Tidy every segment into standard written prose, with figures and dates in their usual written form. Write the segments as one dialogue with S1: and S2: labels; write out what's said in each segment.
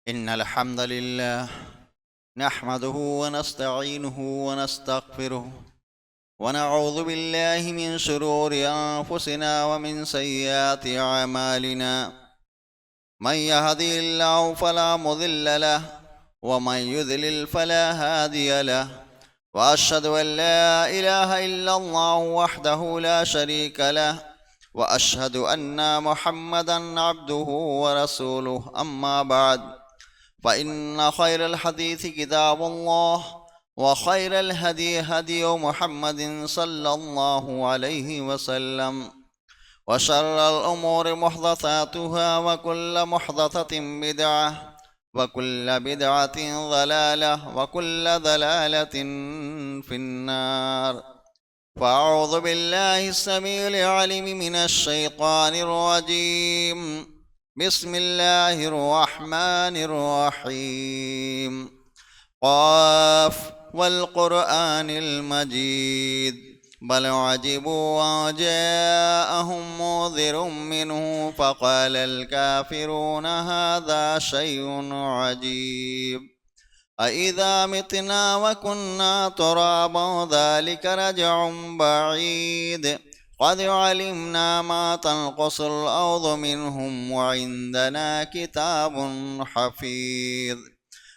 S1: إن الحمد لله نحمده ونستعينه ونستغفره ونعوذ بالله من شرور أنفسنا ومن سيئات أعمالنا. من يهدي الله فلا مضل له ومن يضلل فلا هادي له. وأشهد أن لا إله إلا الله وحده لا شريك له وأشهد أن محمدا عبده ورسوله. أما بعد، فإن خير الحديث كتاب الله، وخير الهدي هدي محمد صلى الله عليه وسلم، وشر الأمور محدثاتها، وكل محدثة بدعة، وكل بدعة ضلالة، وكل ضلالة في النار. فأعوذ بالله السميع العليم من الشيطان الرجيم. بسم الله الرحمن الرحيم. قاف والقرآن المجيد بل عجبوا أن جاءهم منذر منه فقال الكافرون هذا شيء عجيب. أإذا متنا وكنا ترابا ذلك رجع بعيد. قد علمنا ما تنقص الأرض منهم وعندنا كتاب حفيظ.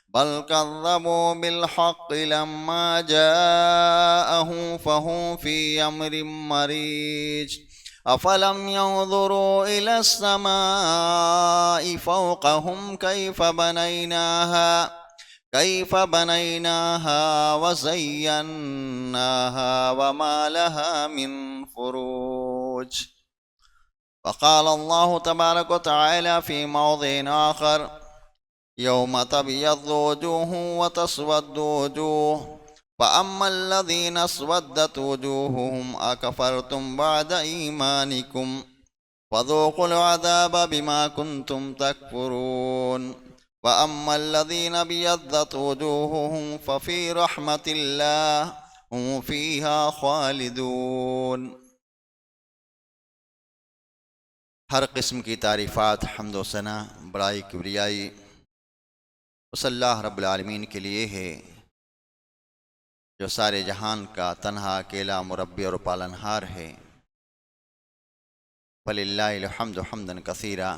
S1: بل كذبوا بالحق لما جاءهم فهم في أمر مريج. أفلم ينظروا إلى السماء فوقهم كيف بنيناها وزيناها وما لها من فروج. وقال الله تبارك وتعالى في موضع آخر: يوم تبيض وجوه وتسود وجوه، فأما الذين اسودت وجوههم أكفرتم بعد إيمانكم فذوقوا العذاب بما كنتم تكفرون. وأما الذين ابيضت وجوههم ففي رحمة الله هم فيها خالدون. ہر قسم کی تعریفات، حمد و ثنا، بڑائی، کبریائی اس اللہ رب العالمین کے لیے ہے جو سارے جہان کا تنہا اکیلا مربی اور پالنہار ہے۔ فللہ الحمد حمدا کثیرا۔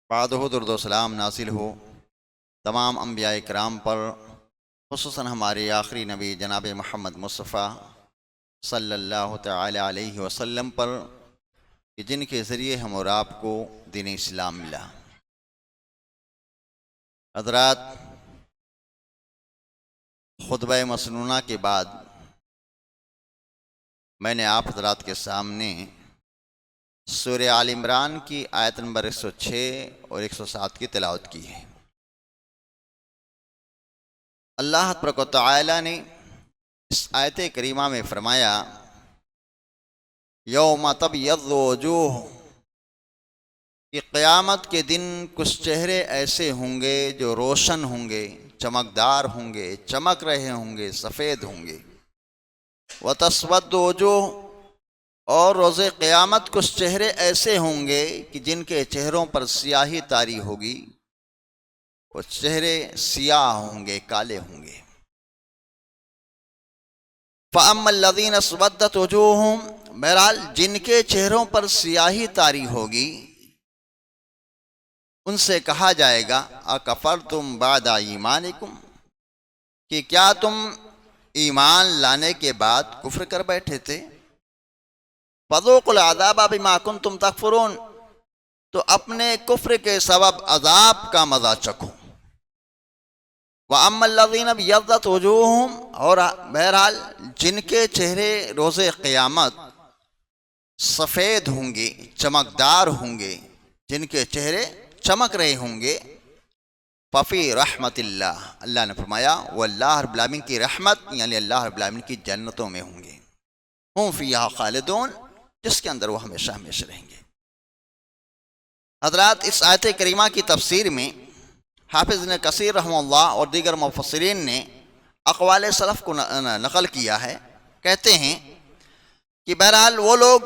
S1: بعدہ درود و سلام نازل ہو تمام انبیاء کرام پر، خصوصاً ہمارے آخری نبی جناب محمد مصطفیٰ صلی اللہ تعالی علیہ وسلم پر، کہ جن کے ذریعے ہم اور آپ کو دین اسلام ملا۔ حضرات، خطبہ مسنونہ کے بعد میں نے آپ حضرات کے سامنے سورہ آل عمران کی آیت نمبر 106 اور 107 کی تلاوت کی ہے۔ اللہ تبارک و تعالی نے اس آیت کریمہ میں فرمایا: یوم تبیض وجوہ، کہ قیامت کے دن کچھ چہرے ایسے ہوں گے جو روشن ہوں گے، چمکدار ہوں گے، چمک رہے ہوں گے، سفید ہوں گے۔ وتسود وجوہ، اور روز قیامت کچھ چہرے ایسے ہوں گے کہ جن کے چہروں پر سیاہی طاری ہوگی، وہ چہرے سیاہ ہوں گے، کالے ہوں گے۔ فَأَمَّا الَّذِينَ اسْوَدَّتْ وُجُوهُهُمْ، بہرحال جن کے چہروں پر سیاہی طاری ہوگی ان سے کہا جائے گا: اَكَفَرْتُمْ بَعْدَ ایمانکم، کہ کیا تم ایمان لانے کے بعد کفر کر بیٹھے تھے؟ فَذُوقُوا الْعَذَابَ بِمَا كُنْتُمْ تَكْفُرُونَ، تو اپنے کفر کے سبب عذاب کا مزہ چکھو۔ وَأَمَّا الَّذِينَ ابْيَضَّتْ وُجُوهُهُمْ، اور بہرحال جن کے چہرے روز قیامت سفید ہوں گے، چمکدار ہوں گے، جن کے چہرے چمک رہے ہوں گے، ففی رحمت اللہ، اللہ نے فرمایا وہ اللہ رب العالمین کی رحمت یعنی اللہ رب العالمین کی جنتوں میں ہوں گے۔ ہم فیہا خالدون، جس کے اندر وہ ہمیشہ ہمیشہ رہیں گے۔ حضرات، اس آیت کریمہ کی تفسیر میں حافظ ابن کثیر رحمہ اللہ اور دیگر مفسرین نے اقوال سلف کو نقل کیا ہے۔ کہتے ہیں کہ بہرحال وہ لوگ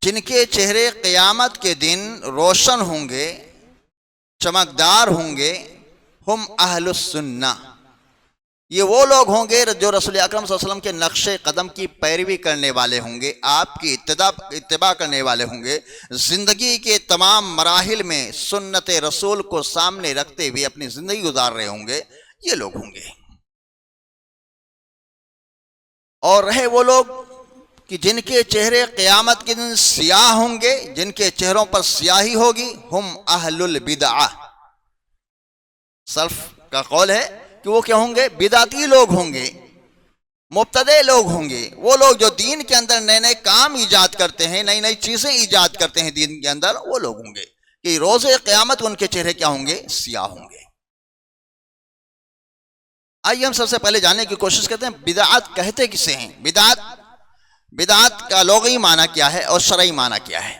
S1: جن کے چہرے قیامت کے دن روشن ہوں گے، چمکدار ہوں گے، ہم اہل السنہ، یہ وہ لوگ ہوں گے جو رسول اکرم صلی اللہ علیہ وسلم کے نقش قدم کی پیروی کرنے والے ہوں گے، آپ کی اتباع کرنے والے ہوں گے، زندگی کے تمام مراحل میں سنت رسول کو سامنے رکھتے ہوئے اپنی زندگی گزار رہے ہوں گے، یہ لوگ ہوں گے۔ اور رہے وہ لوگ کہ جن کے چہرے قیامت کے دن سیاہ ہوں گے، جن کے چہروں پر سیاہی ہوگی، ہم اہل البدعہ، سلف کا قول ہے کہ وہ کیا ہوں گے؟ بدعتی لوگ ہوں گے، مبتدع لوگ ہوں گے، وہ لوگ جو دین کے اندر نئے نئے کام ایجاد کرتے ہیں، نئی نئی چیزیں ایجاد کرتے ہیں دین کے اندر، وہ لوگ ہوں گے کہ روز قیامت ان کے چہرے کیا ہوں گے؟ سیاہ ہوں گے۔ آئیے ہم سب سے پہلے جاننے کی کوشش کرتے ہیں بدعات کہتے کسے ہیں، بدعات کا لغوی معنی کیا ہے اور شرعی معنی کیا ہے۔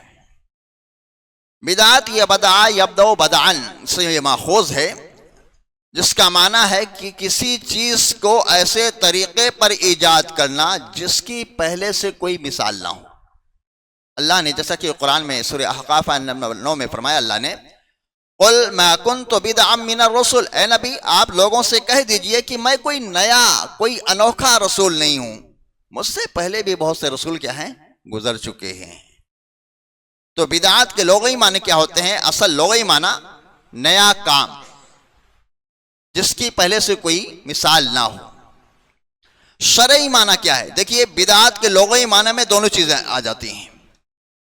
S1: بدعات یہ بدعا یبدأ بدعا سے یہ ماخوذ ہے، جس کا معنی ہے کہ کسی چیز کو ایسے طریقے پر ایجاد کرنا جس کی پہلے سے کوئی مثال نہ ہو۔ اللہ نے جیسا کہ قرآن میں سورہ احقاف 9 میں فرمایا، اللہ نے قل ما کنت بدعا من الرسل، اے نبی آپ لوگوں سے کہہ دیجئے کہ میں کوئی نیا، کوئی انوکھا رسول نہیں ہوں، مجھ سے پہلے بھی بہت سے رسول کیا ہیں؟ گزر چکے ہیں۔ تو بدعات کے لغوی معنی کیا ہوتے ہیں؟ اصل لغوی معنی نیا کام جس کی پہلے سے کوئی مثال نہ ہو۔ شرعی معنی کیا ہے؟ دیکھیے بدعات کے لغوی معنی میں دونوں چیزیں آ جاتی ہیں،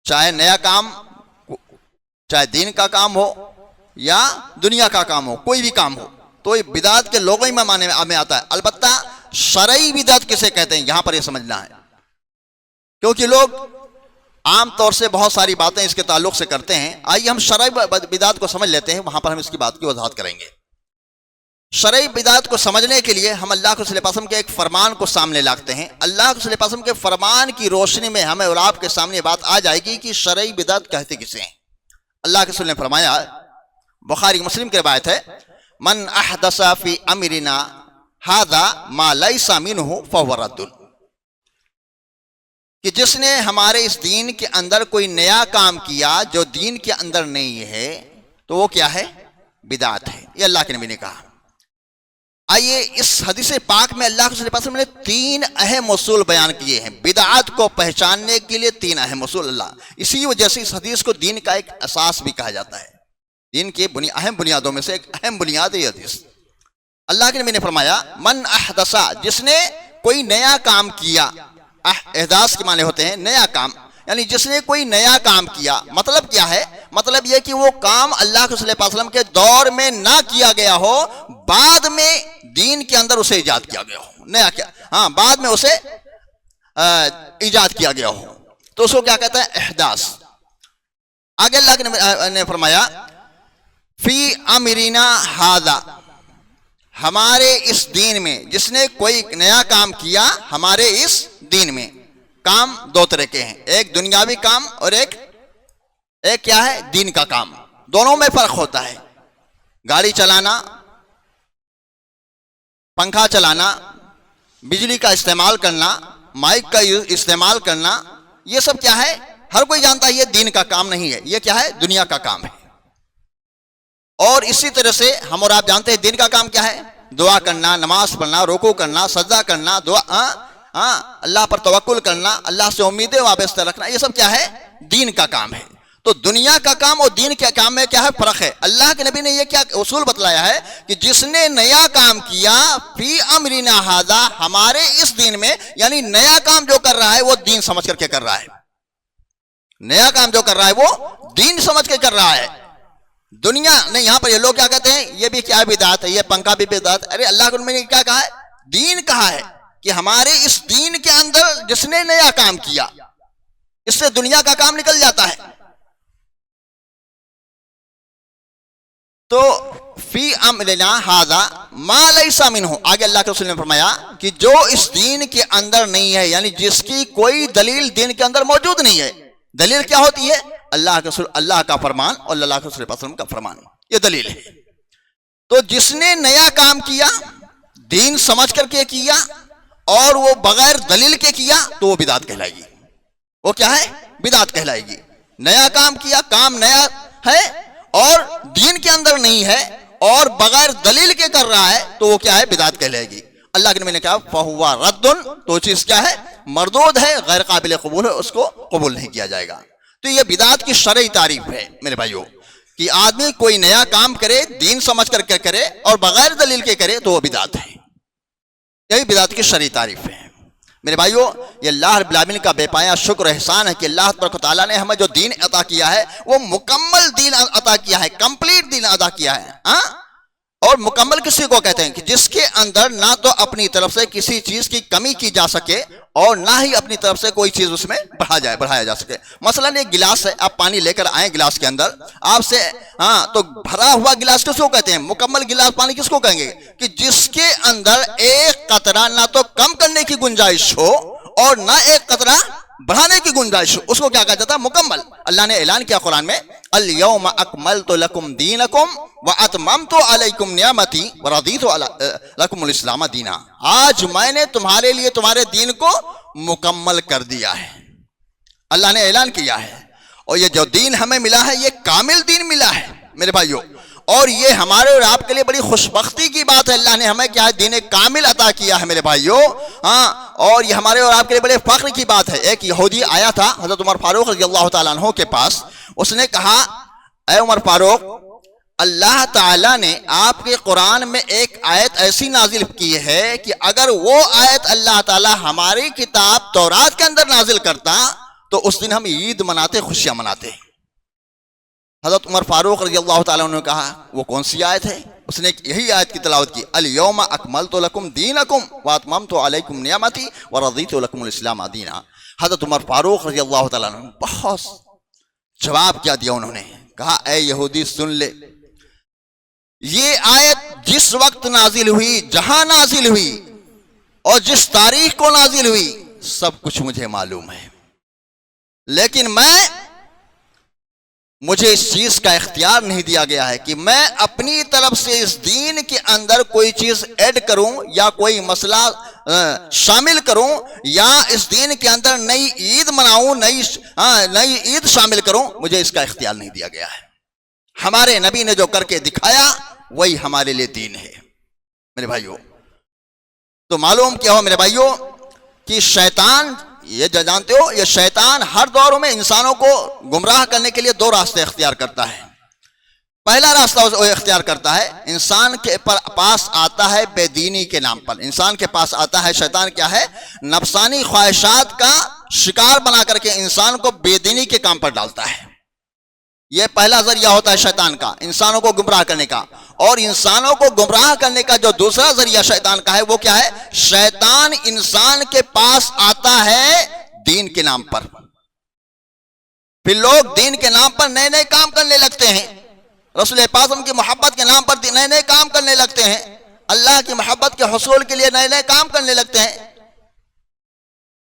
S1: چاہے نیا کام، چاہے دین کا کام ہو یا دنیا کا کام ہو، کوئی بھی کام ہو، تو یہ بدعات کے لغوی معنی میں آتا ہے۔ البتہ شرعی بدعت کسے کہتے ہیں یہاں پر یہ سمجھنا ہے، کیونکہ لوگ عام طور سے بہت ساری باتیں اس کے تعلق سے کرتے ہیں۔ آئیے ہم شرعی بدعت کو سمجھ لیتے ہیں، وہاں پر ہم اس کی بات کی وضاحت کریں گے۔ شرعی بدعت کو سمجھنے کے لیے ہم اللہ کے رسول پاک صلی اللہ علیہ وسلم کے ایک فرمان کو سامنے لاتے ہیں۔ اللہ کے رسول پاک صلی اللہ علیہ وسلم کے فرمان کی روشنی میں ہمیں اور آپ کے سامنے بات آ جائے گی کہ شرعی بدعت کہتے کسے ہیں۔ اللہ کے رسول نے فرمایا، بخاری مسلم کی روایت ہے، من احدث فی امرنا ھذا ما لیس منہ فہو رد، کہ جس نے ہمارے اس دین کے اندر کوئی نیا کام کیا جو دین کے اندر نہیں ہے تو وہ کیا ہے؟ بدعت ہے۔ یہ اللہ کے نبی نے کہا۔ آئیے اس حدیث پاک میں اللہ کے رسول پاک صلی اللہ علیہ وسلم نے 3 اہم اصول بیان کیے ہیں بدعات کو پہچاننے کے لیے، 3 اہم اصول اللہ، اسی وجہ سے اس حدیث کو دین کا ایک اساس بھی کہا جاتا ہے، دین کی اہم بنیادوں میں سے ایک اہم بنیاد ہے یہ حدیث۔ اللہ کے نبی نے فرمایا، من احدث، جس نے کوئی نیا کام کیا، احداث کے معنی ہوتے ہیں نیا کام، یعنی جس نے کوئی نیا کام کیا، مطلب کیا ہے؟ مطلب یہ کہ وہ کام اللہ کے رسول پاک صلی اللہ علیہ وسلم کے دور میں نہ کیا گیا ہو، بعد میں دین کے اندر اسے ایجاد کیا گیا ہو، نیا کیا، ہاں بعد میں اسے ایجاد کیا گیا ہو، تو اس کو کیا کہتا ہے؟ احداث۔ آگے اللہ کے نے فرمایا، فی امرنا ھذا، ہمارے اس دین میں، جس نے کوئی نیا کام کیا ہمارے اس دین میں۔ کام 2 طرح کے ہیں، ایک دنیاوی کام اور ایک کیا ہے؟ دین کا کام۔ دونوں میں فرق ہوتا ہے۔ گاڑی چلانا، پنکھا چلانا، بجلی کا استعمال کرنا، مائک کا استعمال کرنا، یہ سب کیا ہے؟ ہر کوئی جانتا ہے یہ دین کا کام نہیں ہے، یہ کیا ہے؟ دنیا کا کام ہے۔ اور اسی طرح سے ہم اور آپ جانتے ہیں دین کا کام کیا ہے؟ دعا کرنا، نماز پڑھنا، رکوع کرنا، سجدہ کرنا، دعا، اللہ پر توکل کرنا، اللہ سے امیدیں وابستہ رکھنا، یہ سب کیا ہے؟ دین کا کام ہے۔ تو دنیا کا کام اور دین کے کام میں کیا ہے؟ فرق ہے۔ اللہ کے نبی نے یہ کیا اصول بتلایا ہے کہ جس نے نیا کام کیا فی امرنا ھذا، ہمارے اس دین میں، یعنی نیا کام جو کر رہا ہے وہ دین سمجھ کر کے کر رہا ہے، نیا کام جو کر رہا ہے وہ دین سمجھ کے کر رہا ہے، دنیا نہیں۔ یہاں پر یہ لوگ کیا کہتے ہیں؟ یہ بھی کیا بدعت ہے، یہ پنکھا بھی بدعت۔ ارے اللہ کے نبی نے کیا کہا ہے؟ دین کہا ہے کہ ہمارے اس دین کے اندر جس نے نیا کام کیا، اس سے دنیا کا کام نکل جاتا ہے۔ تو فی امرنا ھذا ما لیس منہ، آگے اللہ کے رسول نے فرمایا کہ جو اس دین کے اندر نہیں ہے، یعنی جس کی کوئی دلیل دین کے اندر موجود نہیں ہے۔ دلیل کیا ہوتی ہے؟ اللہ کے رسول، اللہ کا فرمان اور اللہ کے رسول صلی اللہ علیہ وسلم کا فرمان، یہ دلیل ہے۔ تو جس نے نیا کام کیا، دین سمجھ کر کے کیا، اور وہ بغیر دلیل کے کیا، تو وہ بدعت کہلائے گی۔ وہ کیا ہے؟ بدعت کہلائے گی۔ نیا کام کیا، کام نیا ہے اور دین کے اندر اندر نہیں ہے اور بغیر دلیل کے کر رہا ہے تو وہ کیا ہے؟ بدعت کہلائے گی۔ اللہ کے نبی نے کہا فَهُوَ رَدٌّ، تو چیز کیا ہے؟ مردود ہے، غیر قابل قبول ہے، اس کو قبول نہیں کیا جائے گا۔ تو یہ بدعت کی شرعی تعریف ہے میرے بھائیوں، کہ آدمی کوئی نیا کام کرے دین سمجھ کر کے کرے اور بغیر دلیل کے کرے تو وہ بدعت ہے۔ یہی بدعت کی شرعی تعریف ہے میرے بھائیوں۔ یہ اللہ رب العالمین کا بے پایا شکر احسان ہے کہ اللہ تبارک و تعالیٰ نے ہمیں جو دین عطا کیا ہے وہ مکمل دین عطا کیا ہے، کمپلیٹ دین عطا کیا ہے۔ اور مکمل کسی کو کہتے ہیں کہ جس کے اندر نہ تو اپنی طرف سے کسی چیز کی کمی کی جا سکے اور نہ ہی اپنی طرف سے کوئی چیز اس میں بڑھایا جا سکے۔ مثلا ایک گلاس ہے، آپ پانی لے کر آئیں گلاس کے اندر، آپ سے تو بھرا ہوا گلاس کس کو کہتے ہیں؟ مکمل گلاس پانی کس کو کہیں گے؟ کہ جس کے اندر ایک قطرہ نہ تو کم کرنے کی گنجائش ہو اور نہ ایک قطرہ بڑھانے کی گنجائش ہو، اس کو کیا کہا جاتا ہے؟ مکمل۔ اللہ نے اعلان کیا قرآن میں اليوم اکملت لکم دینکم واتممت علیکم نعمتی ورضیت لکم الاسلام دینا، آج میں نے تمہارے لیے تمہارے دین کو مکمل کر دیا ہے، اللہ نے اعلان کیا ہے۔ اور یہ جو دین ہمیں ملا ہے یہ کامل دین ملا ہے میرے بھائیوں، اور یہ ہمارے اور آپ کے لیے بڑی خوشبختی کی بات ہے، اللہ نے ہمیں کیا ہے؟ دین کامل عطا کیا ہے میرے بھائیوں۔ اور یہ ہمارے اور آپ کے لیے بڑے فخر کی بات ہے۔ ایک یہودی آیا تھا حضرت عمر فاروق رضی اللہ تعالیٰ عنہ کے پاس، اس نے کہا اے عمر فاروق، اللہ تعالیٰ نے آپ کے قرآن میں ایک آیت ایسی نازل کی ہے کہ اگر وہ آیت اللہ تعالیٰ ہماری کتاب تورات کے اندر نازل کرتا تو اس دن ہم عید مناتے، خوشیاں مناتے۔ حضرت عمر فاروق رضی اللہ تعالیٰ عنہ نے کہا وہ کون سی آیت ہے؟ اس نے یہی آیت کی تلاوت کی الیوم اکملت لکم دینکم واتممت علیکم نعمتی ورضیت لکم الاسلام دینا۔ حضرت عمر فاروق رضی اللہ تعالیٰ عنہ بہت جواب کیا دیا، انہوں نے کہا اے یہودی سن لے، یہ آیت جس وقت نازل ہوئی، جہاں نازل ہوئی اور جس تاریخ کو نازل ہوئی سب کچھ مجھے معلوم ہے، لیکن مجھے اس چیز کا اختیار نہیں دیا گیا ہے کہ میں اپنی طرف سے اس دین کے اندر کوئی چیز ایڈ کروں یا کوئی مسئلہ شامل کروں یا اس دین کے اندر نئی عید مناؤں، نئی عید شامل کروں، مجھے اس کا اختیار نہیں دیا گیا ہے۔ ہمارے نبی نے جو کر کے دکھایا وہی ہمارے لیے دین ہے میرے بھائیوں۔ تو معلوم کیا ہو میرے بھائیوں کہ شیطان، یہ جانتے ہو، یہ شیطان ہر دور میں انسانوں کو گمراہ کرنے کے لیے دو راستے اختیار کرتا ہے۔ پہلا راستہ وہ اختیار کرتا ہے، انسان کے پاس آتا ہے بے دینی کے نام پر، انسان کے پاس آتا ہے شیطان، کیا ہے؟ نفسانی خواہشات کا شکار بنا کر کے انسان کو بے دینی کے کام پر ڈالتا ہے۔ یہ پہلا ذریعہ ہوتا ہے شیطان کا، انسانوں کو گمراہ کرنے کا۔ اور انسانوں کو گمراہ کرنے کا جو دوسرا ذریعہ شیطان کا ہے وہ کیا ہے؟ شیطان انسان کے پاس آتا ہے دین کے نام پر، پھر لوگ دین کے نام پر نئے نئے کام کرنے لگتے ہیں، رسول پاک کی محبت کے نام پر نئے نئے کام کرنے لگتے ہیں، اللہ کی محبت کے حصول کے لیے نئے نئے کام کرنے لگتے ہیں،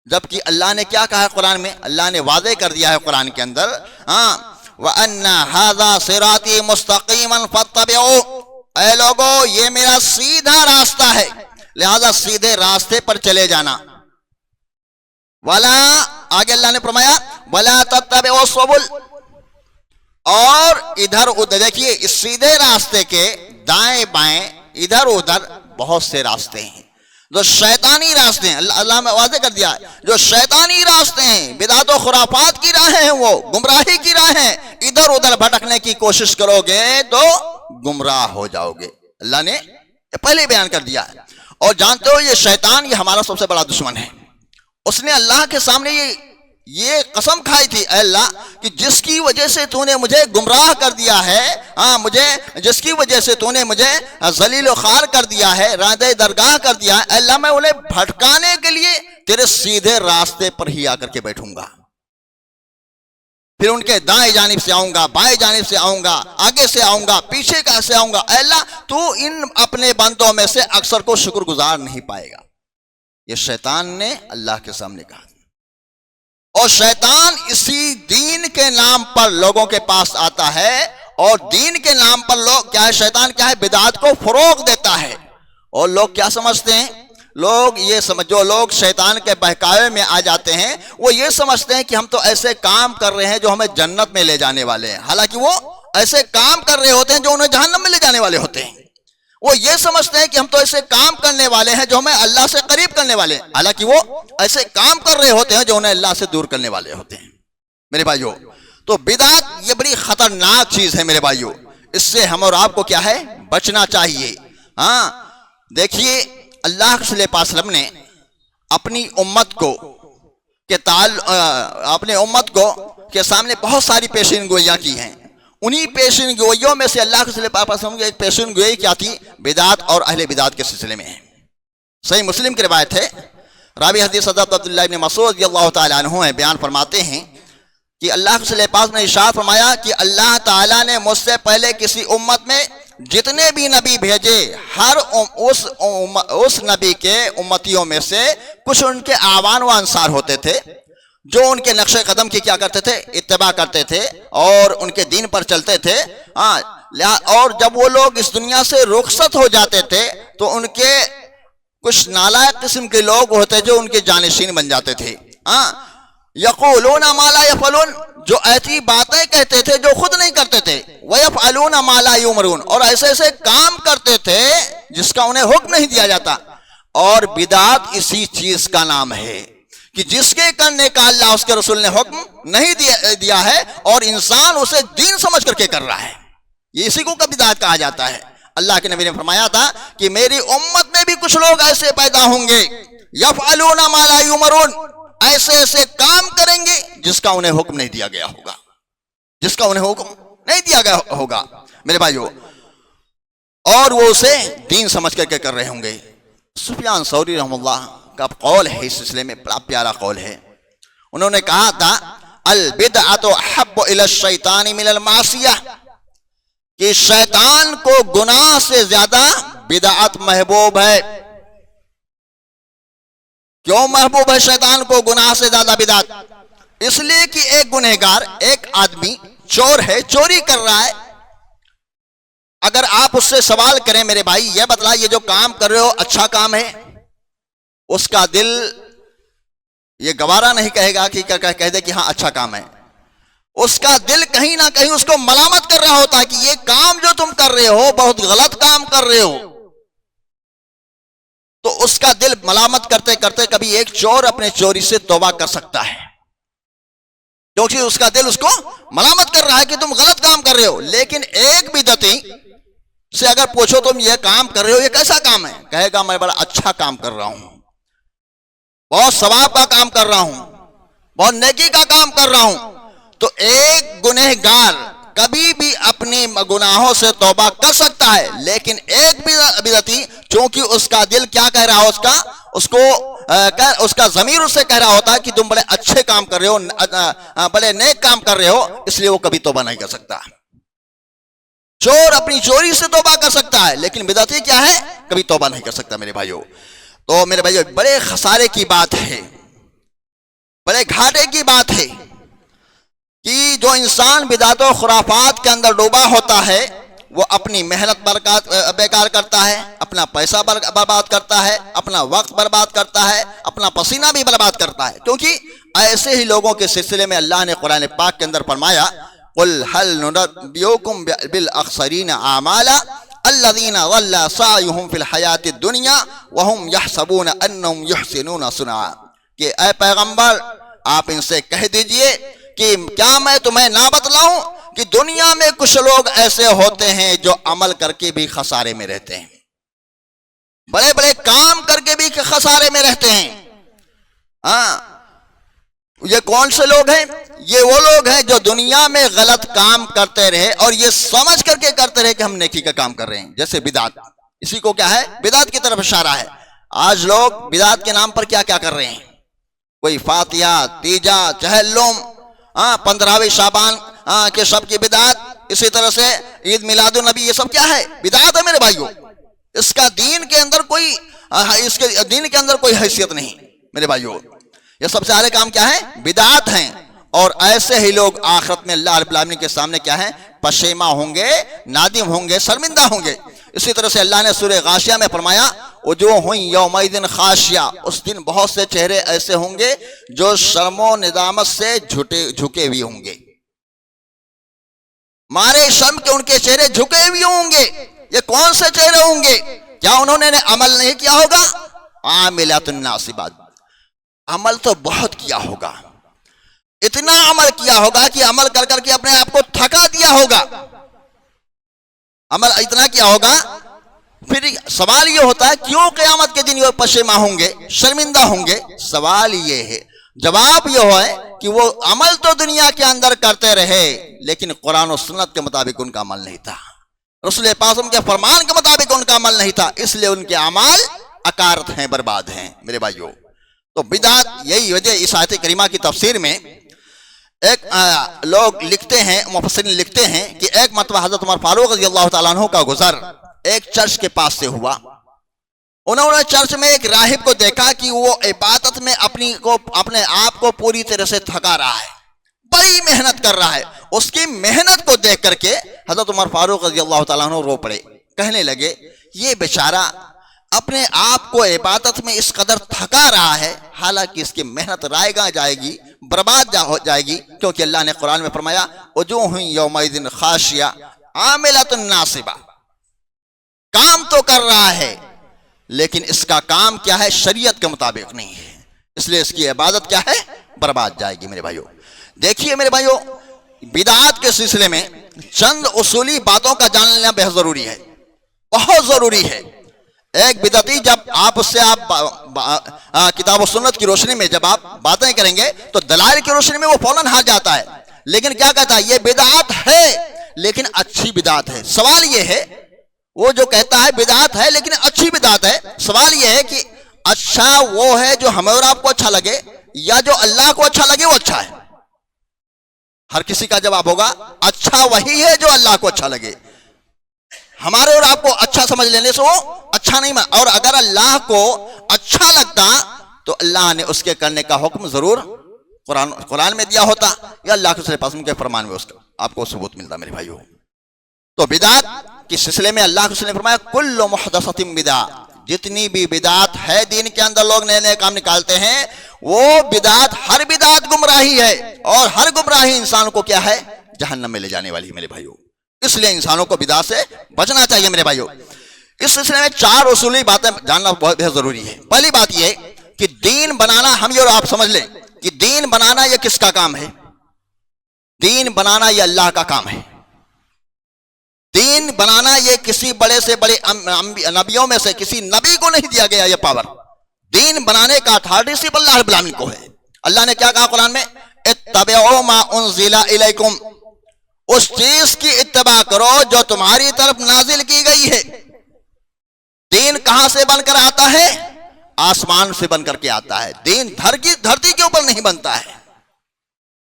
S1: جبکہ اللہ نے کیا کہا ہے قرآن میں؟ اللہ نے واضح کر دیا ہے قرآن کے اندر وَأَنَّ هَذَا صِرَاطِي مُسْتَقِيمًا فَاتَّبِعُوهُ، اے لوگو یہ میرا سیدھا راستہ ہے، لہذا سیدھے راستے پر چلے جانا۔ وَلَا، آگے اللہ نے فرمایا وَلَا تَتَّبِعُوا السُّبُلَ، اور ادھر ادھر دیکھیے، اس سیدھے راستے کے دائیں بائیں ادھر ادھر بہت سے راستے ہیں جو شیطانی راستے ہیں، اللہ نے واضح کر دیا ہے، جو شیطانی راستے ہیں، بدعت و خرافات کی راہیں ہیں، وہ گمراہی کی راہیں، ادھر ادھر بھٹکنے کی کوشش کرو گے تو گمراہ ہو جاؤ گے، اللہ نے پہلے بیان کر دیا ہے۔ اور جانتے ہو یہ شیطان یہ ہمارا سب سے بڑا دشمن ہے، اس نے اللہ کے سامنے یہ قسم کھائی تھی، اے اللہ کہ جس کی وجہ سے تو نے مجھے گمراہ کر دیا ہے، جس کی وجہ سے تو نے مجھے ذلیل و خوار کر دیا ہے، راندہ درگاہ کر دیا ہے، اے اللہ میں انہیں بھٹکانے کے لیے تیرے سیدھے راستے پر ہی آ کر کے بیٹھوں گا، پھر ان کے دائیں جانب سے آؤں گا، بائیں جانب سے آؤں گا، آگے سے آؤں گا، پیچھے کا سے آؤں گا، اے اللہ تو ان اپنے بندوں میں سے اکثر کو شکر گزار نہیں پائے گا۔ یہ شیطان نے اللہ کے سامنے کہا، اور شیطان اسی دین کے نام پر لوگوں کے پاس آتا ہے، اور دین کے نام پر لوگ کیا ہے؟ شیطان کیا ہے؟ بدعات کو فروغ دیتا ہے۔ اور لوگ کیا سمجھتے ہیں؟ جو لوگ شیطان کے بہکاوے میں آ جاتے ہیں وہ یہ سمجھتے ہیں کہ ہم تو ایسے کام کر رہے ہیں جو ہمیں جنت میں لے جانے والے ہیں، حالانکہ وہ ایسے کام کر رہے ہوتے ہیں جو انہیں جہنم میں لے جانے والے ہوتے ہیں. وہ یہ سمجھتے ہیں کہ ہم تو ایسے کام کرنے والے ہیں جو ہمیں اللہ سے قریب کرنے والے ہیں، حالانکہ وہ ایسے کام کر رہے ہوتے ہیں جو انہیں اللہ سے دور کرنے والے ہوتے ہیں. میرے بھائیو، تو بدعت یہ بڑی خطرناک چیز ہے میرے بھائیو، اس سے ہم اور آپ کو کیا ہے، بچنا چاہیے. ہاں دیکھیے، اللہ صلی اللہ علیہ وسلم نے اپنی امت کو اپنے امت کو کے سامنے بہت ساری پیشین گوئیاں کی ہیں. انہی پیشین گوئیوں میں سے اللہ کے صلی اللہ علیہ وسلم کی ایک پیشین گوئی کیا تھی؟ بدعت اور اہل بدعت کے سلسلے میں ہے. صحیح مسلم کی روایت ہے، راوی حدیث حضرت عبداللہ ابن مسعود رضی اللہ تعالیٰ عنہ ہیں، بیان فرماتے ہیں کہ اللہ کے صلی اللہ علیہ وسلم نے ارشاد فرمایا کہ اللہ تعالیٰ نے مجھ سے پہلے کسی امت میں جتنے بھی نبی بھیجے، ہر اس نبی کے امتیوں میں سے کچھ ان کے آوان و انصار ہوتے تھے جو ان کے نقش قدم کی کیا کرتے تھے، اتباع کرتے تھے اور ان کے دین پر چلتے تھے. اور جب وہ لوگ اس دنیا سے رخصت ہو جاتے تھے تو ان کے کچھ نالائق قسم کے لوگ ہوتے جو ان کے جانشین بن جاتے تھے. یقولون ما لا یفعلون، جو ایسی باتیں کہتے تھے جو خود نہیں کرتے تھے. ویفعلون ما لا یؤمرون، اور ایسے ایسے کام کرتے تھے جس کا انہیں حکم نہیں دیا جاتا. اور بدعت اسی چیز کا نام ہے کہ جس کے کرنے کا اللہ اس کے رسول نے حکم نہیں دیا ہے اور انسان اسے دین سمجھ کر کے کر رہا ہے، یہ اسی کو بدعت کہا جاتا ہے. اللہ کے نبی نے فرمایا تھا کہ میری امت میں بھی کچھ لوگ ایسے پیدا ہوں گے، یفعلون ما لا یؤمرون، ایسے ایسے کام کریں گے جس کا انہیں حکم نہیں دیا گیا ہوگا، جس کا انہیں حکم نہیں دیا گیا ہوگا میرے بھائیو، اور وہ اسے دین سمجھ کر کے کر رہے ہوں گے. سفیان ثوری رحمہ اللہ کا قول ہے اس سلسلے میں، بڑا پیارا قول ہے. انہوں نے کہا تھا البدعۃ احب الی الشیطان من المعصیہ، کہ شیطان کو گناہ سے زیادہ بدعت محبوب ہے. کیوں محبوب ہے شیطان کو گناہ سے زیادہ بدعت؟ اس لیے کہ ایک گنہگار، ایک آدمی چور ہے، چوری کر رہا ہے، اگر آپ اس سے سوال کریں میرے بھائی یہ بتلا یہ جو کام کر رہے ہو اچھا کام ہے، اس کا دل یہ گوارا نہیں کہے گا کہ کہہ دے کہ ہاں اچھا کام ہے. اس کا دل کہیں نہ کہیں اس کو ملامت کر رہا ہوتا ہے کہ یہ کام جو تم کر رہے ہو بہت غلط کام کر رہے ہو. تو اس کا دل ملامت کرتے کرتے کبھی ایک چور اپنے چوری سے توبہ کر سکتا ہے، کیونکہ اس کا دل اس کو ملامت کر رہا ہے کہ تم غلط کام کر رہے ہو. لیکن ایک بدعتی سے اگر پوچھو تم یہ کام کر رہے ہو یہ کیسا کام ہے، کہے گا میں بڑا اچھا کام کر رہا ہوں، بہت ثواب کا کام کر رہا ہوں، بہت نیکی کا کام کر رہا ہوں. تو ایک گنہگار کبھی بھی اپنی گناہوں سے توبہ کر سکتا ہے، لیکن ایک بدعتی چونکہ اس کا دل کیا کہہ رہا ہو، اس کا ضمیر اس سے کہہ رہا ہوتا ہے کہ تم بڑے اچھے کام کر رہے ہو، بڑے نیک کام کر رہے ہو، اس لیے وہ کبھی توبہ نہیں کر سکتا. چور اپنی چوری سے توبہ کر سکتا ہے لیکن بدعتی کیا ہے، کبھی توبہ نہیں کر سکتا میرے بھائیو. تو میرے بھائیو بڑے خسارے کی بات ہے، بڑے گھاٹے کی بات ہے کہ جو انسان بدعت و خرافات کے اندر ڈوبا ہوتا ہے وہ اپنی محنت بیکار کرتا ہے، اپنا پیسہ برباد کرتا ہے، اپنا وقت برباد کرتا ہے، اپنا پسینہ بھی برباد کرتا ہے. کیونکہ ایسے ہی لوگوں کے سلسلے میں اللہ نے قرآن پاک کے اندر فرمایا قل هل ننبئكم بالاخسرین اعمالا الذين ضل سعيهم في الحياة الدنيا وهم يحسبون انهم يحسنون صنعا، کہ اے پیغمبر آپ ان سے کہہ دیجئے کہ کیا میں تمہیں نہ بتلاؤں کہ دنیا میں کچھ لوگ ایسے ہوتے ہیں جو عمل کر کے بھی خسارے میں رہتے ہیں، بڑے بڑے کام کر کے بھی خسارے میں رہتے ہیں. یہ کون سے لوگ ہیں؟ یہ وہ لوگ ہیں جو دنیا میں غلط کام کرتے رہے اور یہ سمجھ کر کے کرتے رہے کہ ہم نیکی کا کام کر رہے ہیں، جیسے بدعت. اسی کو کیا ہے، بدعت کی طرف اشارہ ہے. آج لوگ بدعت کے نام پر کیا کیا کر رہے ہیں، کوئی فاتحہ، تیجا، چہلم، 15ویں شعبان کے شب کی بدعت، اسی طرح سے عید میلاد النبی، یہ سب کیا ہے، بدعت ہے میرے بھائیو. اس کا دین کے اندر کوئی حیثیت نہیں میرے بھائیو. یہ سب سے اعلی کام کیا ہے، بدعت ہیں. اور ایسے ہی لوگ آخرت میں اللہ رب العالمین کے سامنے کیا ہے، پشیماں ہوں گے، نادم ہوں گے، شرمندہ ہوں گے. اسی طرح سے اللہ نے سورہ غاشیہ میں فرمایا وجوہ یومئذ خاشعہ، اس دن بہت سے چہرے ایسے ہوں گے جو شرم و ندامت سے جھکے ہوئے ہوں گے. مارے شرم کے ان کے چہرے جھکے ہوئے ہوں گے. یہ کون سے چہرے ہوں گے؟ کیا انہوں نے عمل نہیں کیا ہوگا؟ عاملات ناصبات، عمل تو بہت کیا ہوگا، اتنا عمل کیا ہوگا کہ عمل کر کر کے اپنے آپ کو تھکا دیا ہوگا، عمل اتنا کیا ہوگا. پھر سوال یہ ہوتا ہے کیوں قیامت کے دن یہ پشیماں ہوں گے، شرمندہ ہوں گے؟ سوال یہ ہے، جواب یہ ہے کہ وہ عمل تو دنیا کے اندر کرتے رہے لیکن قرآن و سنت کے مطابق ان کا عمل نہیں تھا، رسول پاک کے فرمان کے مطابق ان کا عمل نہیں تھا، اس لیے ان کے اعمال اکارت ہیں، برباد ہیں میرے بھائیوں. تو بدعت، یہی وجہ اس آیت کریمہ کی تفسیر میں ایک لوگ لکھتے ہیں، مفسرین لکھتے ہیں کہ ایک مرتبہ حضرت عمر فاروق رضی اللہ تعالیٰ عنہ کا گزر ایک چرچ کے پاس سے ہوا. انہوں نے چرچ میں ایک راہب کو دیکھا کہ وہ عبادت میں اپنے آپ کو پوری طرح سے تھکا رہا ہے، بڑی محنت کر رہا ہے. اس کی محنت کو دیکھ کر کے حضرت عمر فاروق رضی اللہ تعالیٰ عنہ رو پڑے، کہنے لگے یہ بیچارہ اپنے آپ کو عبادت میں اس قدر تھکا رہا ہے، حالانکہ اس کی محنت رائے گاہ جائے گی، برباد ہو جائے گی، کیونکہ اللہ نے قرآن میں فرمایا وجوہ یومئذ خاشعہ عاملۃ ناصبہ. کام تو کر رہا ہے لیکن اس کا کام کیا ہے؟ شریعت کے مطابق نہیں ہے، اس لیے اس کی عبادت کیا ہے؟ برباد جائے گی میرے بھائیوں. دیکھیے میرے بھائیوں، بدعات کے سلسلے میں چند اصولی باتوں کا جان لینا بہت ضروری ہے، بہت ضروری ہے. ایک بدعتی جب آپ اس سے کتاب و سنت کی روشنی میں جب آپ باتیں کریں گے تو دلائل کی روشنی میں وہ فوراً ہار جاتا ہے، لیکن کیا کہتا ہے؟ یہ بدعات ہے لیکن اچھی بدعات ہے. سوال یہ ہے، وہ جو کہتا ہے بدعات ہے لیکن اچھی بدعات ہے، سوال یہ ہے کہ اچھا وہ ہے جو ہمیں اور آپ کو اچھا لگے یا جو اللہ کو اچھا لگے وہ اچھا ہے؟ ہر کسی کا جواب ہوگا اچھا وہی ہے جو اللہ کو اچھا لگے. ہمارے اور آپ کو اچھا سمجھ لینے سے وہ اچھا نہیں، اور اگر اللہ کو اچھا لگتا تو اللہ نے اس کے کرنے کا حکم ضرور قرآن میں دیا ہوتا یا اللہ کے پاس کے فرمان میں اس کا آپ کو ثبوت ملتا میرے بھائیوں. تو بدعت کے سلسلے میں اللہ کے نے فرمایا کل محدثۃ بدعہ، جتنی بھی بدعت ہے دین کے اندر لوگ نئے نئے کام نکالتے ہیں، وہ بدعت، ہر بدعت گمراہی ہے، اور ہر گمراہی انسان کو کیا ہے؟ جہنم میں لے جانے والی ہے میرے بھائیوں. اس لیے انسانوں کو بدعت سے بچنا چاہیے میرے بھائیوں. اس سلسلے میں چار اصولی باتیں جاننا بہت ضروری ہے. پہلی بات یہ کہ دین بنانا، ہم یہ اور آپ سمجھ لیں کہ دین بنانا یہ کس کا کام ہے؟ دین بنانا یہ اللہ کا کام ہے. دین بنانا یہ کسی بڑے سے بڑے نبیوں میں سے کسی نبی کو نہیں دیا گیا. یہ پاور دین بنانے کا اتھارٹی صرف اللہ رب العالمین کو ہے. اللہ نے کیا کہا قرآن میں؟ اتبعوا ما انزل الیکم، اس چیز کی اتباع کرو جو تمہاری طرف نازل کی گئی ہے. دین کہاں سے بن کر آتا ہے؟ آسمان سے بن کر کے آتا ہے. دین دھرتی کے اوپر نہیں بنتا ہے.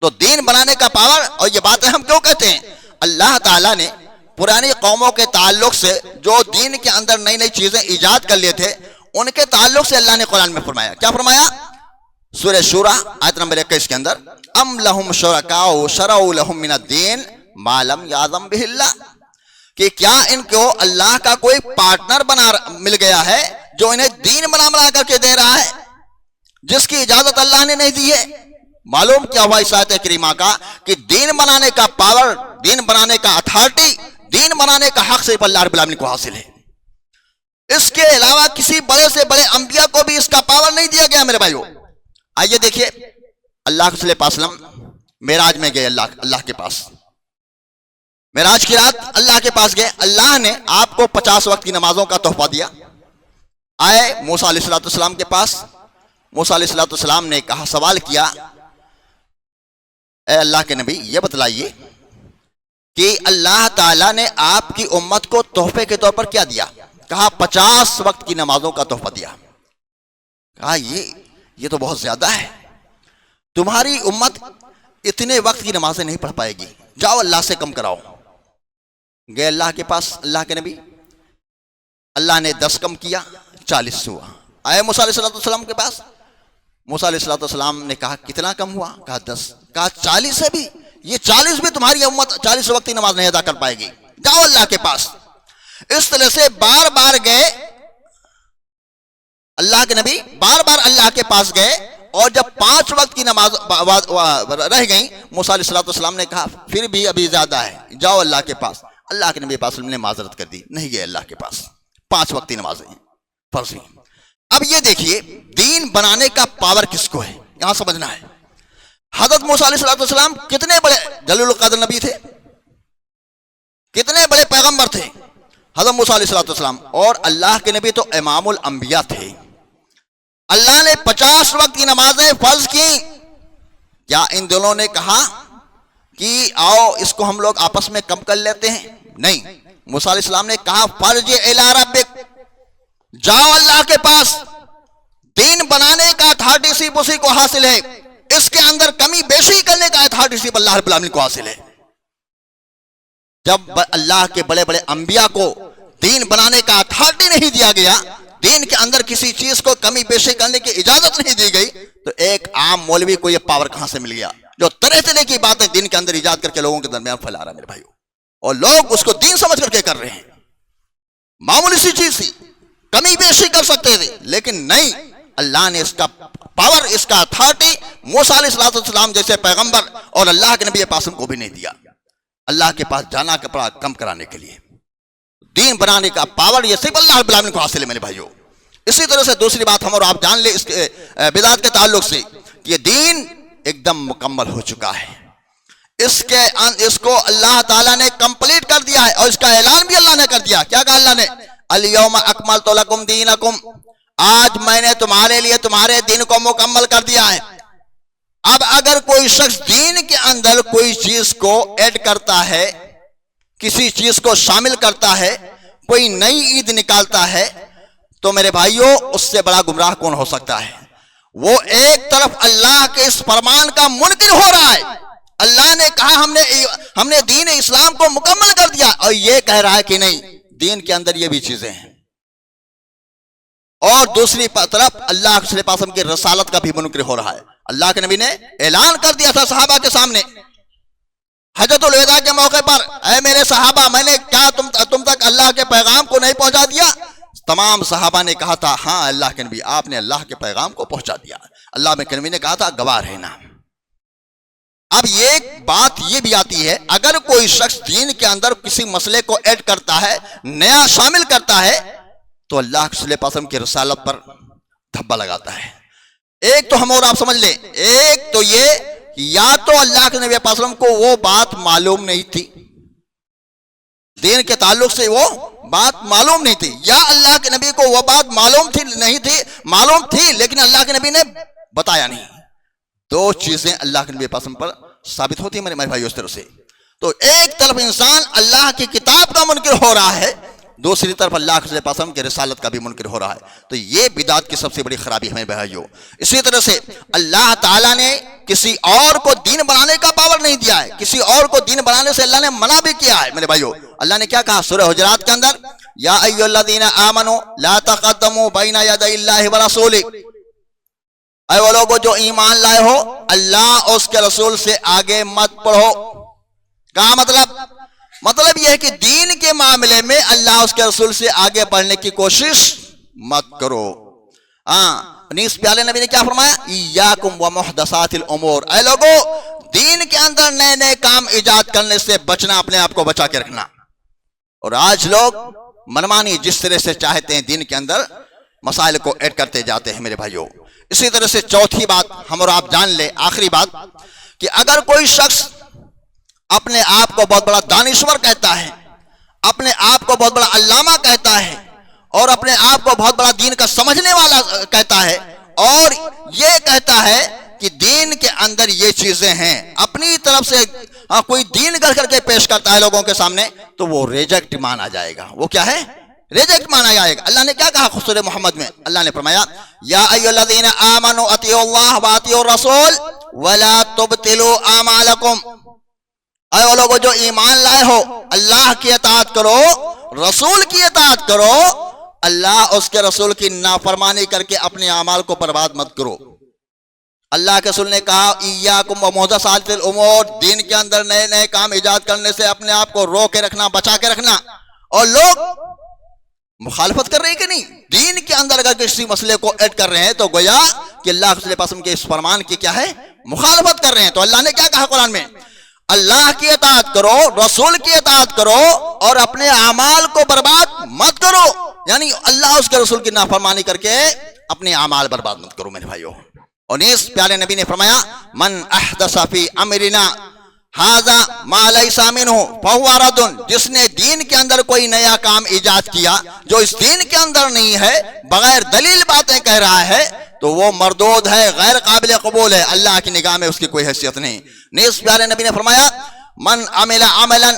S1: تو دین بنانے کا پاور، اور یہ باتیں ہم کیوں کہتے ہیں؟ اللہ تعالیٰ نے پرانی قوموں کے تعلق سے جو دین کے اندر نئی نئی چیزیں ایجاد کر لیے تھے، ان کے تعلق سے اللہ نے قرآن میں فرمایا. کیا فرمایا؟ سورہ شورى آیت نمبر 21 کے اندر ام لہم شرکاء شرعوا لہم من الدین ما لم یأذن بہ اللہ، کہ کیا ان کو اللہ کا کوئی پارٹنر مل گیا ہے جو انہیں دین بنا کر کے دے رہا ہے جس کی اجازت اللہ نے نہیں دی ہے. معلوم کیا ہوا اس آیت کریمہ کا کہ دین بنانے کا پاور، دین بنانے کا اتھارٹی، دین بنانے کا حق صرف اللہ رب العالمین کو حاصل ہے. اس کے علاوہ کسی بڑے سے بڑے انبیاء کو بھی اس کا پاور نہیں دیا گیا میرے بھائیوں. آئیے دیکھیے، اللہ کے صلی اللہ علیہ وسلم معراج میں گئے، اللہ کے پاس معراج کی رات اللہ کے پاس گئے. اللہ نے آپ کو 50 وقت کی نمازوں کا تحفہ دیا. آئے موسیٰ علیہ السلام کے پاس. موسیٰ علیہ السلام نے کہا، سوال کیا، اے اللہ کے نبی یہ بتلائیے کہ اللہ تعالیٰ نے آپ کی امت کو تحفے کے طور پر کیا دیا؟ کہا 50 وقت کی نمازوں کا تحفہ دیا. کہا یہ تو بہت زیادہ ہے، تمہاری امت اتنے وقت کی نمازیں نہیں پڑھ پائے گی، جاؤ اللہ سے کم کراؤ. گئے اللہ کے پاس اللہ کے نبی، اللہ نے 10 کم کیا، 40 ہوا. آئے موسیٰ علیہ السلام کے پاس. موسیٰ علیہ السلام نے کہا کتنا کم ہوا؟ کہا 10. کہا 40 ہے بھی، یہ 40 بھی تمہاری امت 40 وقت کی نماز نہیں ادا کر پائے گی، جاؤ اللہ کے پاس. اس طرح سے بار بار گئے اللہ کے نبی، بار بار اللہ کے پاس گئے اور جب 5 وقت کی نماز رہ گئیں، موسیٰ علیہ السلام نے کہا پھر بھی ابھی زیادہ ہے، جاؤ اللہ کے پاس۔ اللہ کے نبی پاس نے معذرت کر دی، نہیں گئے اللہ کے پاس، 5 وقتی نمازیں فرض ہیں۔ اب یہ دیکھیے دین بنانے کا پاور کس کو ہے، یہاں سمجھنا ہے۔ حضرت موسیٰ علیہ السلام کتنے بڑے جلیل القدر نبی تھے، کتنے بڑے پیغمبر تھے حضرت موسیٰ علیہ السلام، اور اللہ کے نبی تو امام الانبیاء تھے۔ اللہ نے 50 وقت کی نمازیں فرض کی، کیا ان دونوں نے کہا کہ آؤ اس کو ہم لوگ آپس میں کم کر لیتے ہیں؟ نہیں، موسیٰ علیہ السلام نے کہا فرج الی ربک، جاؤ اللہ کے پاس، دین بنانے کا اتھارٹی صرف اسی کو حاصل ہے، اس کے اندر کمی بیشی کرنے کا اتھارٹی صرف اللہ رب العالمین کو حاصل ہے۔ جب اللہ کے بڑے بڑے انبیاء کو دین بنانے کا اتھارٹی نہیں دیا گیا، دین کے اندر کسی چیز کو کمی بیشی کرنے کی اجازت نہیں دی گئی، تو ایک عام مولوی کو یہ پاور کہاں سے مل گیا جو طرح طرح کی باتیں دین کے اندر ایجاد کر کے لوگوں کے درمیان پھیلا رہا ہے میرے بھائیو، اور لوگ اس کو دین سمجھ کر کے کر رہے ہیں۔ معمولی سی چیز تھی، کمی بیشی کر سکتے تھے، لیکن نہیں، اللہ نے اس کا پاور، اس کا اتھارٹی موسیٰ علیہ السلام جیسے پیغمبر اور اللہ کے نبی پاس کو بھی نہیں دیا۔ اللہ کے پاس جانا کا پڑا کم کرانے کے لیے، دین بنانے کا پاور یہ صرف اللہ رب العالمین کو حاصل ہے میرے بھائیو۔ اسی طرح سے دوسری بات ہم اور آپ جان لیں اس کے بدعت کے تعلق سے، کہ یہ دین ایک دم مکمل ہو چکا ہے، اس کو اللہ تعالیٰ نے کمپلیٹ کر دیا ہے، اور اس کا اعلان بھی اللہ نے کر دیا۔ کیا کہا اللہ نے؟ الیوم اکملت لکم دینکم، آج میں نے تمہارے لیے تمہارے دین کو مکمل کر دیا ہے۔ اب اگر کوئی شخص دین کے اندر کوئی چیز کو ایڈ کرتا ہے، کسی چیز کو شامل کرتا ہے، کوئی نئی عید نکالتا ہے، تو میرے بھائیوں اس سے بڑا گمراہ کون ہو سکتا ہے؟ وہ ایک طرف اللہ کے اس فرمان کا منکر ہو رہا ہے، اللہ نے کہا ہم نے دین اسلام کو مکمل کر دیا، اور یہ کہہ رہا ہے کہ نہیں، دین کے اندر یہ بھی چیزیں ہیں۔ اور دوسری طرف اللہ صلی اللہ علیہ وسلم کی رسالت کا بھی منکر ہو رہا ہے۔ اللہ کے نبی نے اعلان کر دیا تھا صحابہ کے سامنے حجۃ الوداع کے موقع پر، اے میرے صحابہ، میں نے کیا تم تک اللہ کے پیغام کو نہیں پہنچا دیا؟ تمام صحابہ نے کہا تھا ہاں اللہ کے نبی، آپ نے اللہ کے پیغام کو پہنچا دیا۔ اللہ کے نبی نے کہا تھا گواہ رہنا۔ اب یہ بات یہ بھی آتی ہے، اگر کوئی شخص دین کے اندر کسی مسئلے کو ایڈ کرتا ہے، نیا شامل کرتا ہے، تو اللہ صلی اللہ علیہ وسلم کی رسالت پر دھبا لگاتا ہے۔ ایک تو ہم اور آپ سمجھ لیں، ایک تو یہ یا تو اللہ کے نبی صلی اللہ علیہ وسلم کو وہ بات معلوم نہیں تھی، دین کے تعلق سے وہ بات معلوم نہیں تھی، یا اللہ کے نبی کو وہ بات معلوم تھی نہیں تھی، معلوم تھی لیکن اللہ کے نبی نے بتایا نہیں۔ دو چیزیں اللہ کے نبی پاسم پر ثابت ہوتی ہیں میرے بھائیو اس طرح سے۔ تو ایک طرف انسان اللہ کی کتاب کا منکر ہو رہا ہے، دوسری طرف اللہ کے پاسم کی رسالت کا بھی منکر ہو رہا ہے، تو یہ بدعت کی سب سے بڑی خرابی ہمیں بھائیو۔ اسی طرح سے اللہ تعالیٰ نے کسی اور کو دین بنانے کا پاور نہیں دیا ہے، کسی اور کو دین بنانے سے اللہ نے منع بھی کیا ہے میرے بھائیو۔ اللہ نے کیا کہا سورہ حجرات کے اندر؟ یا ایھا الذین آمنوا لا تقدموا بین یدی اللہ ورسولہ، اے وہ لوگوں جو ایمان لائے ہو، اللہ اور اس کے رسول سے آگے مت پڑھو۔ کہا مطلب یہ ہے کہ دین کے معاملے میں اللہ اس کے رسول سے آگے بڑھنے کی کوشش مت کرو۔ نیس پیالے نبی نے کیا فرمایا؟ ایاکم ومحدثات الامور، اے لوگو دین کے اندر نئے نئے کام ایجاد کرنے سے بچنا، اپنے آپ کو بچا کے رکھنا۔ اور آج لوگ منمانی جس طرح سے چاہتے ہیں دین کے اندر مسائل کو ایڈ کرتے جاتے ہیں میرے بھائیوں۔ اسی طرح سے چوتھی بات ہم اور آپ جان لیں، آخری بات، کہ اگر کوئی شخص اپنے آپ کو بہت بڑا دانشور کہتا ہے، اپنے آپ کو بہت بڑا علامہ کہتا ہے، اور اپنے آپ کو بہت بڑا دین کا سمجھنے والا کہتا ہے، اور یہ کہتا ہے کہ دین کے اندر یہ چیزیں ہیں، اپنی طرف سے کوئی دین کر کے پیش کرتا ہے لوگوں کے سامنے، تو وہ ریجیکٹ مانا جائے گا۔ وہ کیا ہے؟ ریجیکٹ مانا جائے گا۔ اللہ نے کیا کہا سورہ محمد میں؟ اللہ نے فرمایا یا ایھا الذین آمنوا اطیعوا اللہ واطیعوا الرسول ولا تبطلوا اعمالکم، اے وہ لوگوں جو ایمان لائے ہو، اللہ کی اطاعت کرو، رسول کی اطاعت کرو، اللہ اس کے رسول کی نافرمانی کر کے اپنے اعمال کو برباد مت کرو۔ اللہ کے رسول نے کہا ایاکم ومحدثات الامور، دین کے اندر نئے نئے کام ایجاد کرنے سے اپنے آپ کو رو کے رکھنا، بچا کے رکھنا۔ اور لوگ مخالفت کر رہے ہیں کہ نہیں؟ دین کے اندر اگر کسی مسئلے کو ایڈ کر رہے ہیں تو گویا کہ اللہ کے رسول کے اس فرمان کی کیا ہے؟ مخالفت کر رہے ہیں۔ تو اللہ نے کیا کہا قرآن میں؟ اللہ کی اطاعت کرو، رسول کی اطاعت کرو، اور اپنے اعمال کو برباد مت کرو۔ یعنی اللہ اس کے رسول کی نافرمانی کر کے اپنے اعمال برباد مت کرو میرے بھائیو۔ اور اس پیارے نبی نے فرمایا من احدث فی امرنا ھذا ما لیس منہ فہو رد، جس نے دین کے اندر کوئی نیا کام ایجاد کیا جو اس دین کے اندر نہیں ہے، بغیر دلیل باتیں کہہ رہا ہے، تو وہ مردود ہے، غیر قابل قبول ہے، اللہ کی نگاہ میں اس کی کوئی حیثیت نہیں۔ نیز پیارے نبی نے فرمایا من عمل عملا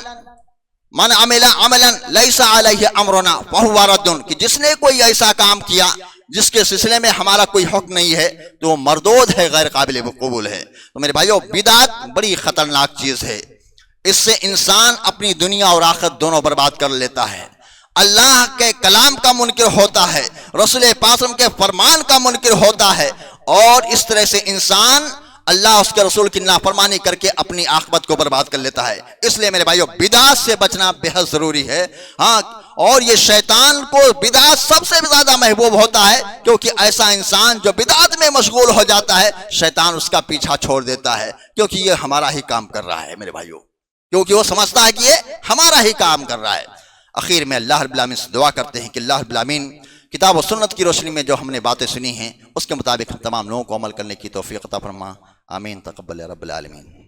S1: لیس علیہ امرنا فہو رد، کہ جس نے کوئی ایسا کام کیا جس کے سلسلے میں ہمارا کوئی حکم نہیں ہے تو وہ مردود ہے، غیر قابل قبول ہے۔ تو میرے بھائیو، بدعت بڑی خطرناک چیز ہے، اس سے انسان اپنی دنیا اور آخرت دونوں برباد کر لیتا ہے، اللہ کے کلام کا منکر ہوتا ہے، رسول پاک صلی اللہ علیہ وسلم کے فرمان کا منکر ہوتا ہے، اور اس طرح سے انسان اللہ اس کے رسول کی نافرمانی کر کے اپنی عاقبت کو برباد کر لیتا ہے۔ اس لیے میرے بھائیو، بدعت سے بچنا بے حد ضروری ہے۔ ہاں، اور یہ شیطان کو بدعت سب سے زیادہ محبوب ہوتا ہے، کیونکہ ایسا انسان جو بدعت میں مشغول ہو جاتا ہے، شیطان اس کا پیچھا چھوڑ دیتا ہے، کیونکہ یہ ہمارا ہی کام کر رہا ہے میرے بھائیو، کیونکہ وہ سمجھتا ہے کہ یہ ہمارا ہی کام کر رہا ہے۔ اخیر میں اللہ رب العالمین سے دعا کرتے ہیں کہ اللہ رب العالمین کتاب و سنت کی روشنی میں جو ہم نے باتیں سنی ہیں اس کے مطابق ہم تمام لوگوں کو عمل کرنے کی توفیق عطا فرما۔ آمین، تقبل یا رب العالمین۔